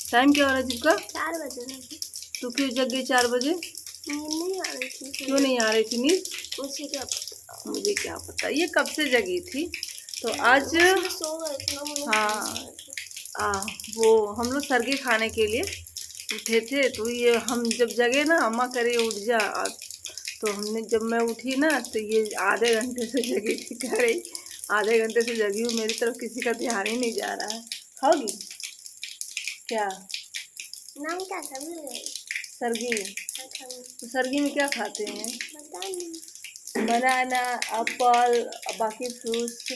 Time क्या हो रहा है जीविका? 4 बजे ना। तू क्यों जग गई 4 बजे? नींद नहीं आ रही थी। क्यों नहीं आ रही थी नींद? मुझे क्या पता। मुझे क्या पता, ये कब से जगी थी? तो आज सो गए थे ना। हाँ वो हम लोग सरगी खाने के लिए उठे थे, तो ये हम जब जगे ना, अम्मा करे उठ जा, तो हमने जब मैं उठी ना तो ये आधे घंटे से जगी थी, कह रही आधे घंटे से जगी हूँ, मेरी तरफ किसी का ध्यान ही नहीं जा रहा है। खाओगी क्या? नाम क्या था? सरगी। तो सरगी में क्या खाते हैं? बनाना, एप्पल, बाकी फ्रूट्स,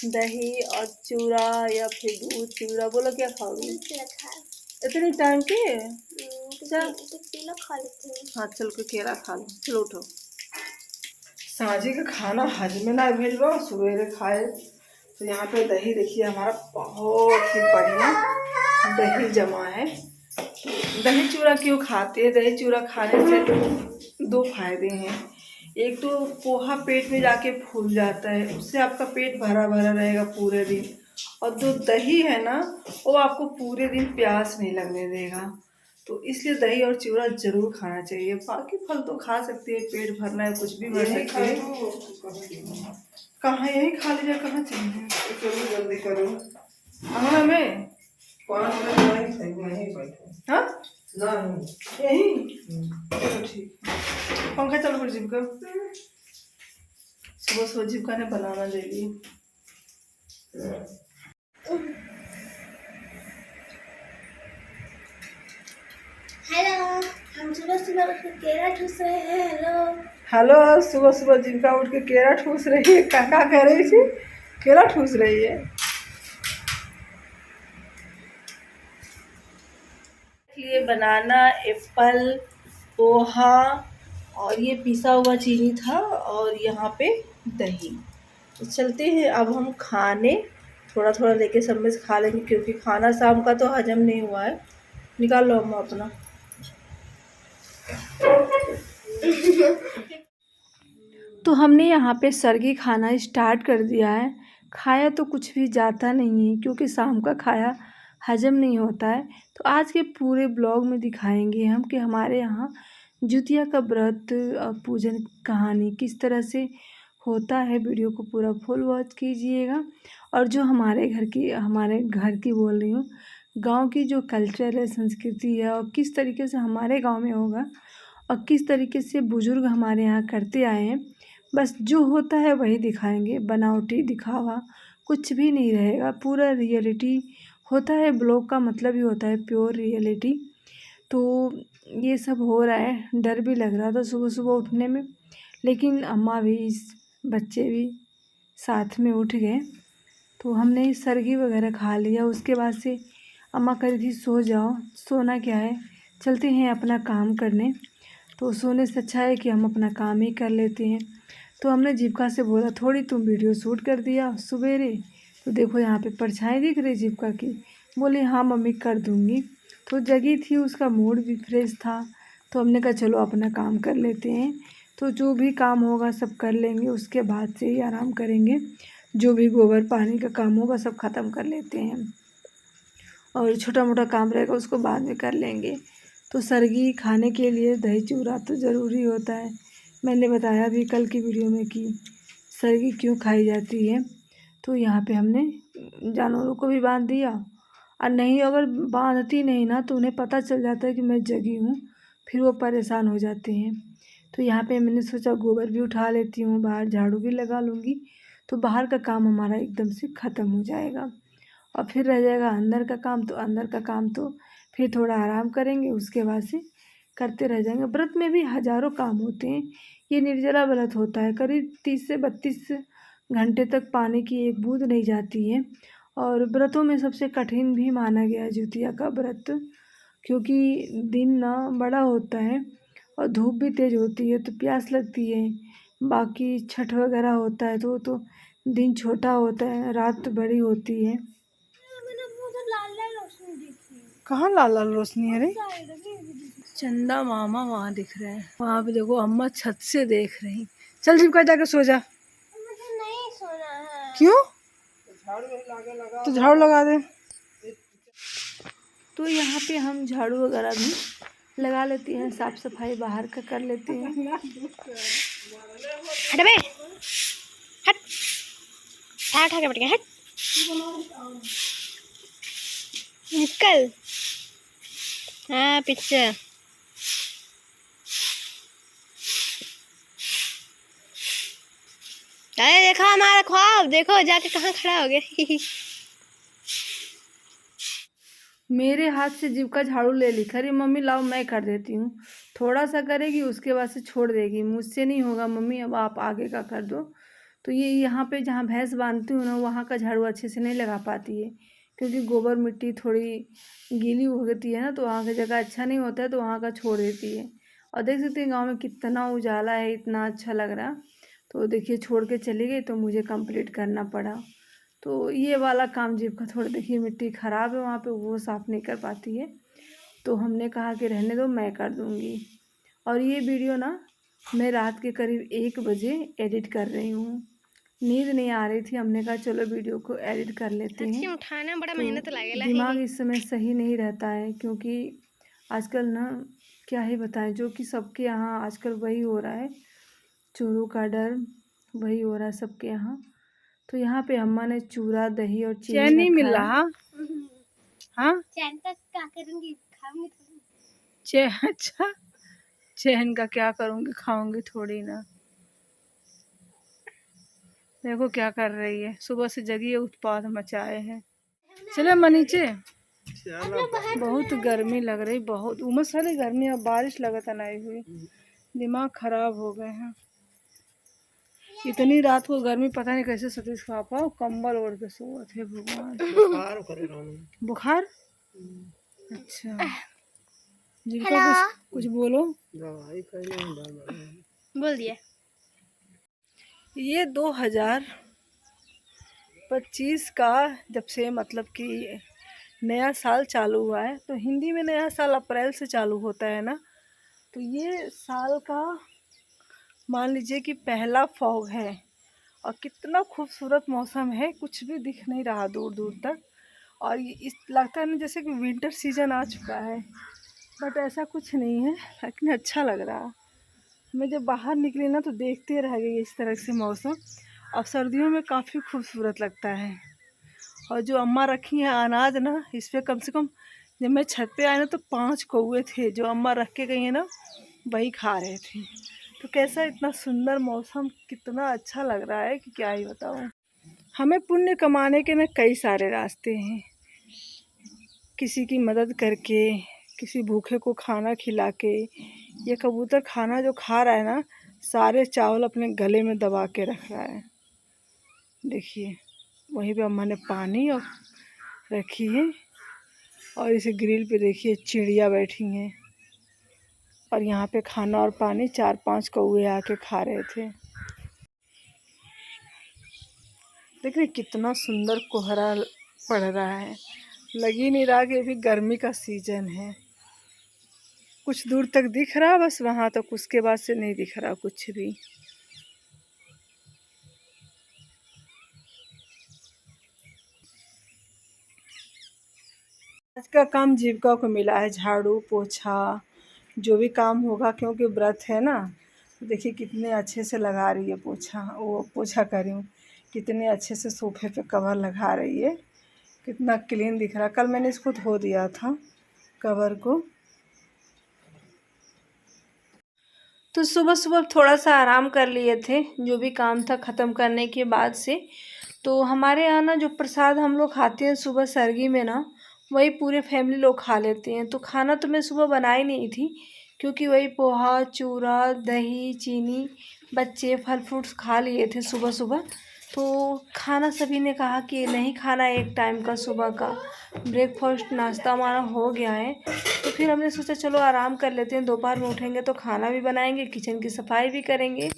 दही और चूड़ा या फिर दूध चूड़ा, बोलो क्या खाओगी? इतनी टाइम के? केला खा लेते हैं। हाँ चल के केला खा लो, चलो उठो। साझी का खाना हजम ना भेजवा, सवेरे खाए। तो यहाँ पे दही देखिए हमारा बहुत ही बढ़िया दही जमा है। दही चूड़ा क्यों खाते हैं? दही चूड़ा खाने से 2 फायदे हैं। एक तो पोहा पेट में जाके फूल जाता है, उससे आपका पेट भरा भरा रहेगा पूरे दिन। और जो दही है ना, वो आपको पूरे दिन प्यास नहीं लगने देगा। तो इसलिए दही और चूड़ा जरूर खाना चाहिए। बाकी फल तो खा सकती है, पेट भरना है कुछ भी भर सकते हैं। कहाँ यही खा लीजिए, कहाँ चाहिए? जल्दी करो। हाँ में 5 मिनट। हाँ यही चलो ठीक। पंखा चलो फिर जीविका। सुबह सुबह जीविका ने बनाना दे दी। हेलो, हम सुबह सुबह उठ के केला ठूस रहे हैं। हेलो, सुबह सुबह जीविका उठ के केला ठूस रही है। क्या कह रही थी? केला ठूस रही है। लिए बनाना, एप्पल, पोहा और ये पिसा हुआ चीनी था, और यहाँ पे दही। तो चलते हैं अब हम खाने। थोड़ा थोड़ा लेके सब में से खा लेंगे, क्योंकि खाना शाम का तो हजम नहीं हुआ है। निकाल लो अम्मा अपना। तो हमने यहाँ पे सरगी खाना स्टार्ट कर दिया है। खाया तो कुछ भी जाता नहीं है, क्योंकि शाम का खाया हजम नहीं होता है। तो आज के पूरे ब्लॉग में दिखाएंगे हम कि हमारे यहाँ जुतिया का व्रत और पूजन कहानी किस तरह से होता है। वीडियो को पूरा फुल वॉच कीजिएगा। और जो हमारे घर की बोल रही हूँ, गांव की जो कल्चर है, संस्कृति है, और किस तरीके से हमारे गांव में होगा और किस तरीके से बुज़ुर्ग हमारे यहाँ करते आए हैं, बस जो होता है वही दिखाएंगे। बनावटी दिखावा कुछ भी नहीं रहेगा, पूरा रियलिटी होता है। ब्लॉग का मतलब ही होता है प्योर रियलिटी। तो ये सब हो रहा है। डर भी लग रहा था सुबह सुबह उठने में, लेकिन अम्मा भी बच्चे भी साथ में उठ गए। तो हमने सरगी वगैरह खा लिया। उसके बाद से अम्मा कह रही थी सो जाओ। सोना क्या है, चलते हैं अपना काम करने। तो सोने से अच्छा है कि हम अपना काम ही कर लेते हैं। तो हमने जीविका से बोला थोड़ी तुम वीडियो शूट कर दिया सवेरे। तो देखो यहाँ पे परछाई दिख रही जीविका की। बोली हाँ मम्मी कर दूँगी। तो जगी थी, उसका मूड भी फ्रेश था। तो हमने कहा चलो अपना काम कर लेते हैं। तो जो भी काम होगा सब कर लेंगे, उसके बाद से ही आराम करेंगे। जो भी गोबर पानी का काम होगा सब ख़त्म कर लेते हैं, और छोटा मोटा काम रहेगा उसको बाद में कर लेंगे। तो सरगी खाने के लिए दही चूड़ा तो ज़रूरी होता है। मैंने बताया भी कल की वीडियो में कि सरगी क्यों खाई जाती है। तो यहाँ पे हमने जानवरों को भी बांध दिया, और नहीं अगर बांधती नहीं ना तो उन्हें पता चल जाता है कि मैं जगी हूँ, फिर वो परेशान हो जाते हैं। तो यहाँ पे मैंने सोचा गोबर भी उठा लेती हूँ, बाहर झाड़ू भी लगा लूँगी, तो बाहर का काम हमारा एकदम से ख़त्म हो जाएगा। और फिर रह जाएगा अंदर का काम। तो अंदर का काम तो फिर थोड़ा आराम करेंगे, उसके बाद से करते रह जाएंगे। व्रत में भी हज़ारों काम होते हैं। ये निर्जला व्रत होता है, करीब 30 से 32 घंटे तक पानी की एक बूंद नहीं जाती है। और व्रतों में सबसे कठिन भी माना गया है जुतिया का व्रत, क्योंकि दिन ना बड़ा होता है और धूप भी तेज़ होती है, तो प्यास लगती है। बाकी छठ वगैरह होता है तो दिन छोटा होता है, रात बड़ी होती है। कहाँ लाल लाल रोशनी है रे? चंदा मामा वहाँ दिख रहे हैं। वहाँ पे देखो अम्मा छत से देख रही। चल जीविका जाके सो जा। मुझे नहीं सोना है। क्यों? तो झाड़ू लगा दे। तो यहाँ पे हम झाड़ू वगैरह भी लगा लेते हैं, साफ सफाई बाहर का कर लेते हैं। हट बे, हट, उठा के बैठ गया, हट, निकल। हाँ पीछे। अरे देखो हमारा ख्वाब, देखो जाके कहाँ खड़ा हो गया। मेरे हाथ से जीव का झाड़ू ले ली, खरी मम्मी लाओ मैं कर देती हूँ। थोड़ा सा करेगी उसके बाद से छोड़ देगी, मुझसे नहीं होगा मम्मी, अब आप आगे का कर दो। तो ये यहाँ पे जहाँ भैंस बांधती हूँ ना, वहाँ का झाड़ू अच्छे से नहीं लगा पाती है, क्योंकि गोबर मिट्टी थोड़ी गीली हो गई है ना, तो वहाँ की जगह अच्छा नहीं होता है, तो वहाँ का छोड़ देती है। और देख सकते हैं गाँव में कितना उजाला है, इतना अच्छा लग रहा। तो देखिए छोड़ के चली गई तो मुझे कंप्लीट करना पड़ा। तो ये वाला काम जीप का थोड़ा देखिए मिट्टी ख़राब है वहाँ पे, वो साफ़ नहीं कर पाती है, तो हमने कहा कि रहने दो मैं कर दूँगी। और ये वीडियो ना मैं रात के करीब 1 बजे एडिट कर रही हूँ, नींद नहीं आ रही थी, हमने कहा चलो वीडियो को एडिट कर लेते हैं। उठाना बड़ा तो मेहनत लगेला दिमाग है। इस समय सही नहीं रहता है, क्योंकि आजकल ना क्या ही बताएं, जो कि सबके यहाँ आजकल वही हो रहा है, चोरों का डर वही हो रहा है सबके यहाँ। तो यहाँ पे अम्मा ने चूरा दही और चीनी चैन नहीं मिल रखा है। रहा। हाँ चैन का क्या करूंगी, खाऊंगी थोड़ी। चैन, अच्छा चैन का क्या करूँगी, खाऊंगी थोड़ी ना। देखो क्या कर रही है, सुबह से जगी है, उत्पात मचाए हैं। चले अम्मा नीचे। बहुत गर्मी लग रही, बहुत उमस वाली गर्मी, अब बारिश लगातार नहीं हुई, दिमाग खराब हो गए हैं। इतनी रात को गर्मी, पता नहीं कैसे सतीश पापा कंबल ओढ़ के सोए थे। भगवान, बुखार। अच्छा जिनका कुछ बोलो। बोल दिया। ये 2025 का जब से मतलब कि नया साल चालू हुआ है, तो हिंदी में नया साल अप्रैल से चालू होता है ना, तो ये साल का मान लीजिए कि पहला फॉग है। और कितना खूबसूरत मौसम है, कुछ भी दिख नहीं रहा दूर दूर तक। और ये इस लगता है ना जैसे कि विंटर सीजन आ चुका है, बट ऐसा कुछ नहीं है, लेकिन अच्छा लग रहा। मैं जब बाहर निकली ना तो देखते रह गई इस तरह से मौसम। अब सर्दियों में काफ़ी खूबसूरत लगता है। और जो अम्मा रखी है अनाज ना, इस पर कम से कम जब मैं छत पे आई ना तो 5 कौवे थे, जो अम्मा रख के गई है ना, वही खा रहे थे। तो कैसा इतना सुंदर मौसम, कितना अच्छा लग रहा है कि क्या ही बताऊँ। हमें पुण्य कमाने के ना कई सारे रास्ते हैं, किसी की मदद करके, किसी भूखे को खाना खिला के। ये कबूतर खाना जो खा रहा है ना, सारे चावल अपने गले में दबा के रख रहा है। देखिए वहीं पे अम्मा ने पानी और रखी है, और इसे ग्रिल पे देखिए चिड़िया बैठी हैं। और यहाँ पे खाना और पानी 4-5 कौवे आके खा रहे थे। देख रहे कितना सुंदर कोहरा पड़ रहा है, लग ही नहीं रहा कि अभी गर्मी का सीजन है। कुछ दूर तक दिख रहा, बस वहाँ तक, उसके बाद से नहीं दिख रहा कुछ भी। आज का काम जीविका को मिला है, झाड़ू पोछा जो भी काम होगा, क्योंकि व्रत है ना। देखिए कितने अच्छे से लगा रही है पोछा, वो पोछा कर रही हूँ, कितने अच्छे से सोफे पे कवर लगा रही है, कितना क्लीन दिख रहा। कल मैंने इसको धो दिया था कवर को। तो सुबह सुबह थोड़ा सा आराम कर लिए थे, जो भी काम था ख़त्म करने के बाद से। तो हमारे यहाँ ना जो प्रसाद हम लोग खाते हैं सुबह सरगी में ना, वही पूरे फैमिली लोग खा लेते हैं। तो खाना तो मैं सुबह बनाई नहीं थी, क्योंकि वही पोहा चूरा दही चीनी बच्चे फल फ्रूट्स खा लिए थे सुबह सुबह। तो खाना सभी ने कहा कि नहीं खाना, एक टाइम का सुबह का ब्रेकफास्ट नाश्ता हमारा हो गया है। तो फिर हमने सोचा चलो आराम कर लेते हैं, दोपहर में उठेंगे तो खाना भी बनाएंगे, किचन की सफाई भी करेंगे।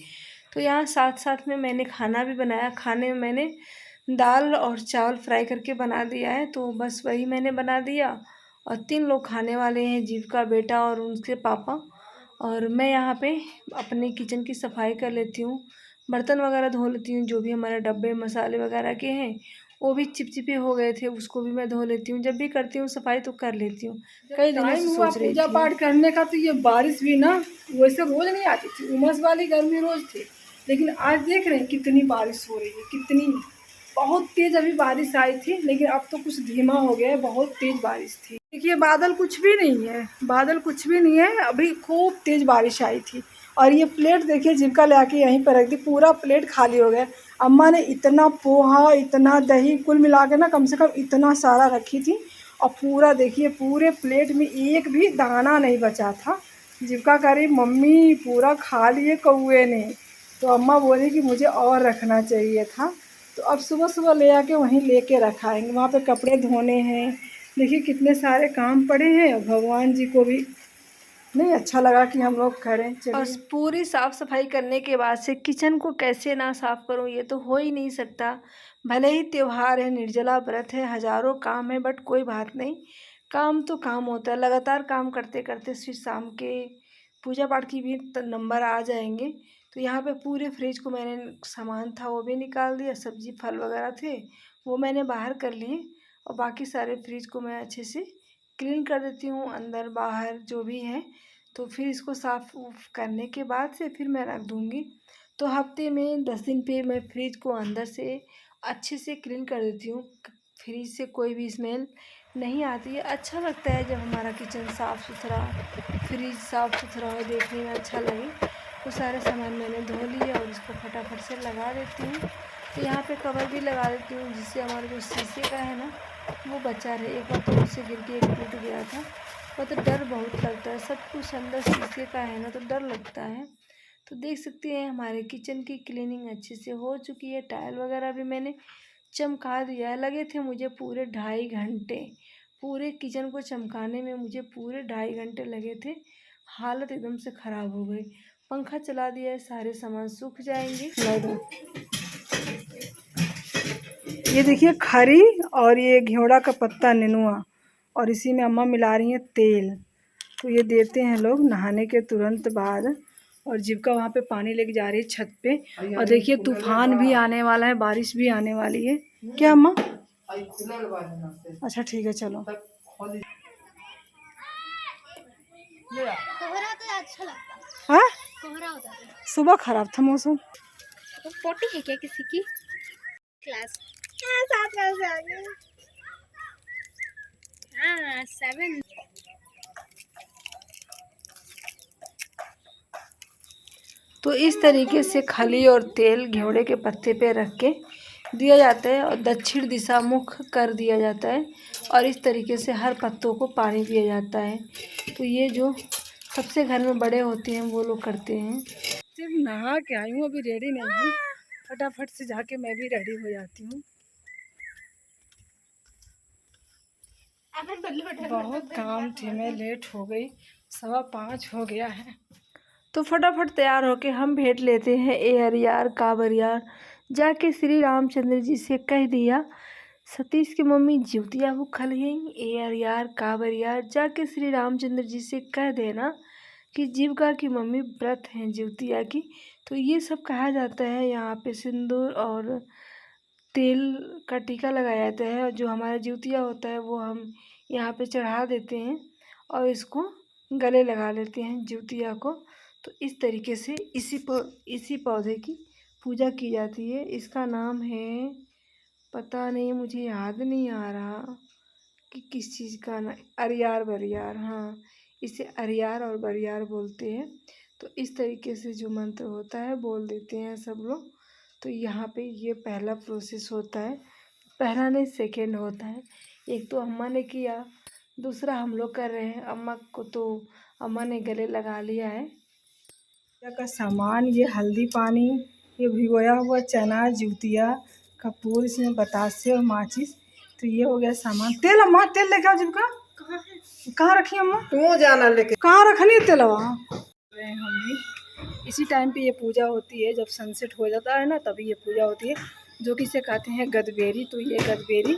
तो यहाँ साथ साथ में मैंने खाना भी बनाया। खाने में मैंने दाल और चावल फ्राई करके बना दिया है, तो बस वही मैंने बना दिया। और 3 लोग खाने वाले हैं, जीविका बेटा और उनके पापा। और मैं यहाँ पे अपने किचन की सफाई कर लेती हूँ, बर्तन वगैरह धो लेती हूँ, जो भी हमारे डब्बे मसाले वगैरह के हैं वो भी चिपचिपे हो गए थे, उसको भी मैं धो लेती हूँ। जब भी करती हूँ सफाई तो कर लेती हूँ। कई दिनों टाइम से हुआ सोच रही पूजा थी। पाठ करने का, तो ये बारिश भी ना वैसे रोज नहीं आती थी, उमस वाली गर्मी रोज थी, लेकिन आज देख रहे हैं कितनी बारिश हो रही है, कितनी बहुत तेज अभी बारिश आई थी, लेकिन अब तो कुछ धीमा हो गया है, बहुत तेज बारिश थी। देखिए बादल कुछ भी नहीं है, बादल कुछ भी नहीं है, अभी खूब तेज बारिश आई थी। और ये प्लेट देखिए जिनका लेके यहीं पर रख दी, पूरा प्लेट खाली हो गया। अम्मा ने इतना पोहा, इतना दही, कुल मिला के ना कम से कम इतना सारा रखी थी, और पूरा देखिए पूरे प्लेट में एक भी दाना नहीं बचा था। जीविका कह रही मम्मी पूरा खा लिए कौए ने, तो अम्मा बोली कि मुझे और रखना चाहिए था। तो अब सुबह सुबह ले आके वहीं लेके रखाएंगे, वहाँ पे कपड़े धोने हैं। देखिए कितने सारे काम पड़े हैं, और भगवान जी को भी नहीं अच्छा लगा कि हम लोग करें। और चलिए पूरी साफ सफाई करने के बाद से किचन को कैसे ना साफ करूं, ये तो हो ही नहीं सकता। भले ही त्योहार है, निर्जला व्रत है, हजारों काम है, बट कोई बात नहीं, काम तो काम होता है। लगातार काम करते करते फिर शाम के पूजा पाठ की भी नंबर आ जाएंगे। तो यहाँ पे पूरे फ्रिज को मैंने सामान था वो भी निकाल दिया, सब्जी फल वगैरह थे वो मैंने बाहर कर लिए, और बाकी सारे फ्रिज को मैं अच्छे से क्लीन कर देती हूँ, अंदर बाहर जो भी है। तो फिर इसको साफ़ उफ करने के बाद से फिर मैं रख दूँगी। तो हफ्ते में 10 दिन पे मैं फ्रिज को अंदर से अच्छे से क्लीन कर देती हूँ। फ्रिज से कोई भी स्मेल नहीं आती है। अच्छा लगता है जब हमारा किचन साफ़ सुथरा, फ्रिज साफ़ सुथरा हो, देखने में अच्छा लगे। तो सारे सामान मैंने धो लिए और इसको फटाफट से लगा देती हूँ। तो यहाँ पे कवर भी लगा देती हूँ, जिससे हमारा जो शीशे का है ना वो बचा रहे। एक बार तो मुझसे गिर के एक टूट गया था। वो तो डर बहुत लगता है, सब कुछ अंदर शीशे का है ना, तो डर लगता है। तो देख सकते हैं हमारे किचन की क्लीनिंग अच्छे से हो चुकी है। टाइल वगैरह भी मैंने चमका दिया है। लगे थे मुझे पूरे 2.5 घंटे, पूरे किचन को चमकाने में मुझे पूरे 2.5 घंटे लगे थे। हालत एकदम से ख़राब हो गई। पंखा चला दिया है, सारे सामान सूख जाएंगे। ये देखिए खरी और ये घेवड़ा का पत्ता नेनुआ, और इसी में अम्मा मिला रही हैं तेल। तो ये देते हैं लोग नहाने के तुरंत बाद। और जीविका वहाँ पे पानी लेके जा रही है छत पे। और देखिए तूफान भी आने वाला है, बारिश भी आने वाली है। क्या अम्मा? अच्छा ठीक है चलो। कोहरा तो अच्छा लगता है। हाँ कोहरा होता है। सुबह खराब था मौसम। तो पोटी है क्या किसी की? क्लास हाँ 7 से आ गए। हाँ 7। तो इस तरीके से खली और तेल घेवड़े के पत्ते पे रख के दिया जाता है और दक्षिण दिशा मुख कर दिया जाता है, और इस तरीके से हर पत्तों को पानी दिया जाता है। तो ये जो सबसे घर में बड़े होते हैं वो लोग करते हैं। सिर्फ नहा के आई हूँ, अभी रेडी नहीं हूँ, फटाफट से जाके मैं भी रेडी हो जाती हूँ। बहुत काम थे, मैं लेट हो गई, 5:15 हो गया है। तो फटाफट तैयार होके हम भेंट लेते हैं। ए अरियार काबरियार जाके श्री रामचंद्र जी से कह दिया, सतीश की मम्मी ज्योतिया भूखल हैं। ए अरियार काबरियार जाके श्री रामचंद्र जी से कह देना कि जीविका की मम्मी व्रत हैं ज्योतिया की। तो ये सब कहा जाता है। यहाँ पे सिंदूर और तेल का टीका लगाया जाता है, और जो हमारा ज्योतिया होता है वो हम यहाँ पे चढ़ा देते हैं और इसको गले लगा लेते हैं ज्योतिया को। तो इस तरीके से इसी पौधे की पूजा की जाती है। इसका नाम है, पता नहीं, मुझे याद नहीं आ रहा कि किस चीज़ का ना, अरियार बरियार, हाँ इसे अरियार और बरियार बोलते हैं। तो इस तरीके से जो मंत्र होता है बोल देते हैं सब लोग। तो यहाँ पे ये पहला प्रोसेस होता है, पहला नहीं सेकेंड होता है। एक तो अम्मा ने किया, दूसरा हम लोग कर रहे हैं। अम्मा को तो अम्मा ने गले लगा लिया है। पूजा का सामान ये हल्दी पानी, ये भिगोया हुआ चना, जूतिया, कपूर, इसमें बतासे और माचिस। तो ये हो गया सामान। तेल अम्मा, तेल लेके आओ जीविका। कहाँ रखी अम्मा? तू जाना लेके। कहाँ रखनी है तेल? वहाँ हम भी इसी टाइम पे ये पूजा होती है, जब सनसेट हो जाता है ना तभी ये पूजा होती है, जो कि इसे कहते हैं गदबेरी। तो ये गदबेरी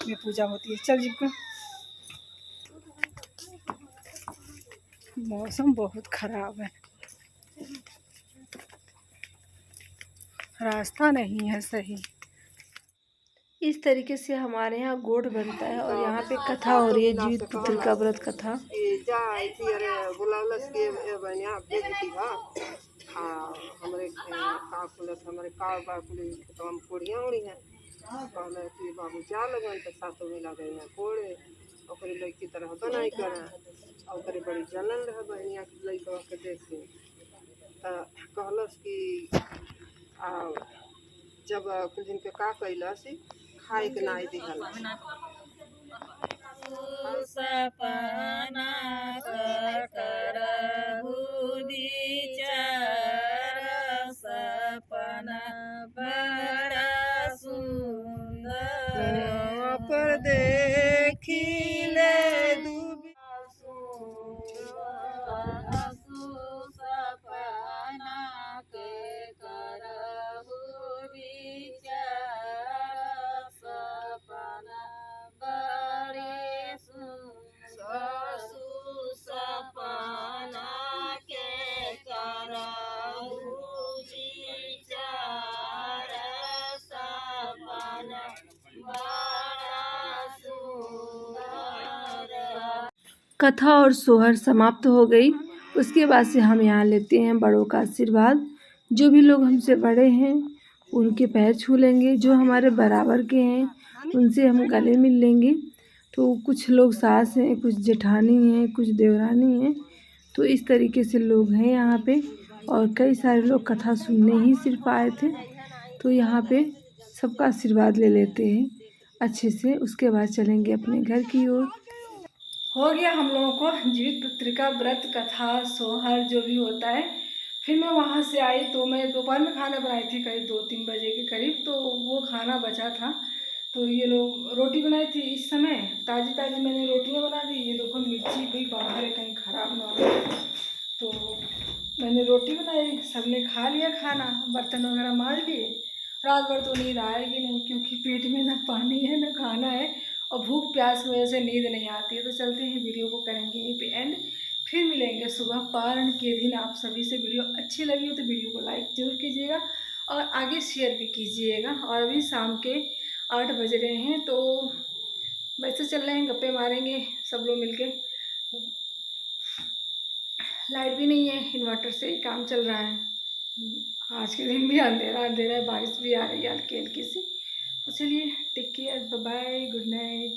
में पूजा होती है। चल जीविका। मौसम बहुत ख़राब है, रास्ता नहीं है सही। इस तरीके से हमारे यहाँ गोड बनता है और यहाँ पे कथा हो रही है, जीवित पुत्र का व्रत कथा। हमरे हमारे का बाकुली हम कोड़ियाँ उड़ी हैं कहले कि बाबू जा लगन तो सातों मिला गई ना कोड़े ओकरे लड़की तरह बनाई करा ओकरे बड़ी जलन रह बहनिया के लड़का के देख के कहलस कि जब कुछ दिन के का कैलस खाए के नाई दिहल सपना करहु विचार सपना बड़ा सुंदर पर देखिले सपना के करहु विचार सपना बड़े सपना के करहु विचार सपना बड़ा सुंदर। कथा और सोहर समाप्त हो गई। उसके बाद से हम यहाँ लेते हैं बड़ों का आशीर्वाद। जो भी लोग हमसे बड़े हैं उनके पैर छू लेंगे, जो हमारे बराबर के हैं उनसे हम गले मिल लेंगे। तो कुछ लोग सास हैं, कुछ जेठानी हैं, कुछ देवरानी हैं, तो इस तरीके से लोग हैं यहाँ पे। और कई सारे लोग कथा सुनने ही सिर्फ आए थे, तो यहाँ पे सबका आशीर्वाद ले लेते हैं अच्छे से। उसके बाद चलेंगे अपने घर की ओर। हो गया हम लोगों को जीवित पुत्र का व्रत कथा सोहर जो भी होता है। फिर मैं वहाँ से आई तो मैं दोपहर में खाना बनाई थी करीब 2-3 बजे के करीब, तो वो खाना बचा था। तो ये लोग रोटी बनाई थी, इस समय ताज़ी ताज़ी मैंने रोटियां बना दी। ये देखो मिर्ची भी बाहर है कहीं ख़राब ना हो, तो मैंने रोटी बनाई, सबने खा लिया खाना, बर्तन वगैरह मांज लिए। रात भर तो नींद आएगी नहीं क्योंकि पेट में ना पानी है ना खाना है और भूख प्यास की वजह से नींद नहीं आती है। तो चलते हैं, वीडियो को करेंगे यहीं पे एंड, फिर मिलेंगे सुबह पारण के दिन। आप सभी से वीडियो अच्छी लगी हो तो वीडियो को लाइक ज़रूर कीजिएगा और आगे शेयर भी कीजिएगा। और अभी शाम के 8 बज रहे हैं, तो वैसे चल रहे हैं, गप्पे मारेंगे सब लोग मिलके। लाइट भी नहीं है, इन्वर्टर से ही काम चल रहा है। आज के दिन भी अंधेरा अंधेरा है, बारिश भी आ रही है हल्की हल्की सी। तो चलिए, take care, bye bye, good night.